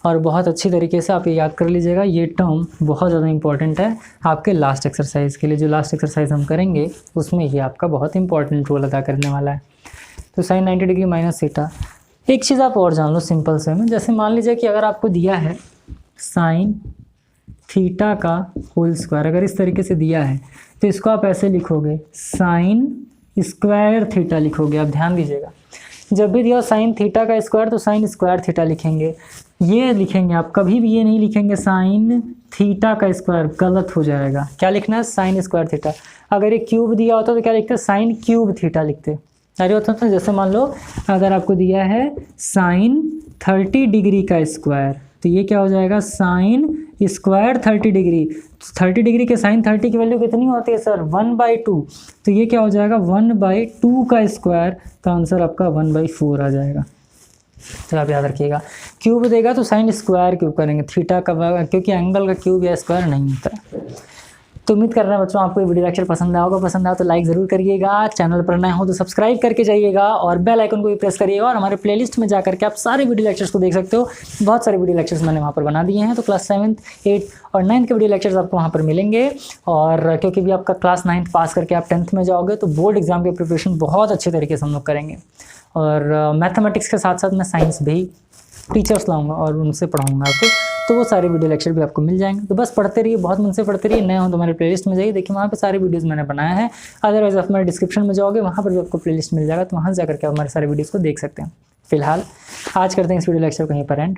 और बहुत अच्छी तरीके से आप ये याद कर लीजिएगा। ये टर्म बहुत ज़्यादा इंपॉर्टेंट है आपके लास्ट एक्सरसाइज के लिए। जो लास्ट एक्सरसाइज हम करेंगे उसमें ये आपका बहुत इंपॉर्टेंट रोल अदा करने वाला है। तो साइन 90 डिग्री माइनस थीटा, एक चीज़ आप और जान लो सिंपल से में, जैसे मान लीजिए कि अगर आपको दिया है साइन थीटा का होल स्क्वायर, अगर इस तरीके से दिया है तो इसको आप ऐसे लिखोगे, साइन स्क्वायर थीटा लिखोगे। आप ध्यान दीजिएगा, जब भी दिया साइन थीटा का स्क्वायर तो साइन स्क्वायर थीटा लिखेंगे, ये लिखेंगे आप। कभी भी ये नहीं लिखेंगे साइन थीटा का स्क्वायर, गलत हो जाएगा। क्या लिखना है, साइन स्क्वायर थीटा। अगर ये क्यूब दिया होता तो क्या लिखते, साइन क्यूब थीटा लिखते। अरे होता था, जैसे मान लो अगर आपको दिया है साइन 30 डिग्री का स्क्वायर तो ये क्या हो जाएगा, साइन स्क्वायर 30 डिग्री। 30 डिग्री के साइन 30 की वैल्यू कितनी होती है सर, 1/2। तो ये क्या हो जाएगा, 1/2 का स्क्वायर, का आंसर आपका 1/4 आ जाएगा। तो आप याद रखिएगा, क्यूब देगा तो साइन स्क्वायर क्यूब करेंगे, थीटा का, क्योंकि एंगल का क्यूब या स्क्वायर नहीं होता है। तो उम्मीद कर रहे हैं बच्चों आपको ये वीडियो लेक्चर पसंद आया होगा। पसंद आया तो लाइक ज़रूर करिएगा, चैनल पर नए हो तो सब्सक्राइब करके जाइएगा और बेल आइकन को भी प्रेस करिएगा, और हमारे प्लेलिस्ट में जाकर के आप सारे वीडियो लेक्चर्स को देख सकते हो। बहुत सारे वीडियो लेक्चर्स मैंने वहाँ पर बना दिए हैं। तो क्लास 7th 8th और 9th के वीडियो लेक्चर्स आपको वहाँ पर मिलेंगे। और क्योंकि भी आपका क्लास 9th पास करके आप 10th में जाओगे तो बोर्ड एग्जाम की प्रिपरेशन बहुत अच्छे तरीके से हम लोग करेंगे। और मैथमेटिक्स के साथ साथ मैं साइंस भी टीचर्स लाऊंगा और उनसे पढ़ाऊंगा आपको, तो वो सारे वीडियो लेक्चर भी आपको मिल जाएंगे। तो बस पढ़ते रहिए, बहुत मन से पढ़ते रहिए। नए हो तो हमारे प्लेलिस्ट में जाइए, देखिए वहाँ पे सारे वीडियोस मैंने बनाया है। अदरवाइज आप हमारे डिस्क्रिप्शन में जाओगे, वहाँ पर भी आपको प्लेलिस्ट मिल जाएगा, तो वहाँ से जाकर के आप हमारे सारे वीडियोस को देख सकते हैं। फिलहाल आज करते हैं इस वीडियो लेक्चर को यहीं पर एंड।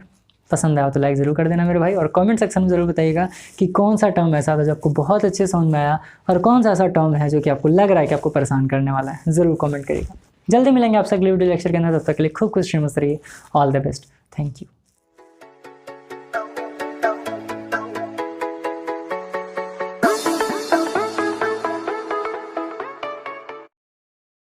पसंद आया तो लाइक ज़रूर कर देना मेरे भाई, और कमेंट सेक्शन में ज़रूर बताइएगा कि कौन सा टर्म ऐसा था जो आपको बहुत अच्छे समझ में आया, और कौन सा ऐसा टर्म है जो कि आपको लग रहा है कि आपको परेशान करने वाला है। ज़रूर कमेंट करिएगा। जल्दी मिलेंगे आपसे अगले वीडियो लेक्चर के अंदर, तब तक के लिए खूब खुश मस्त रहिए। All the best, thank you.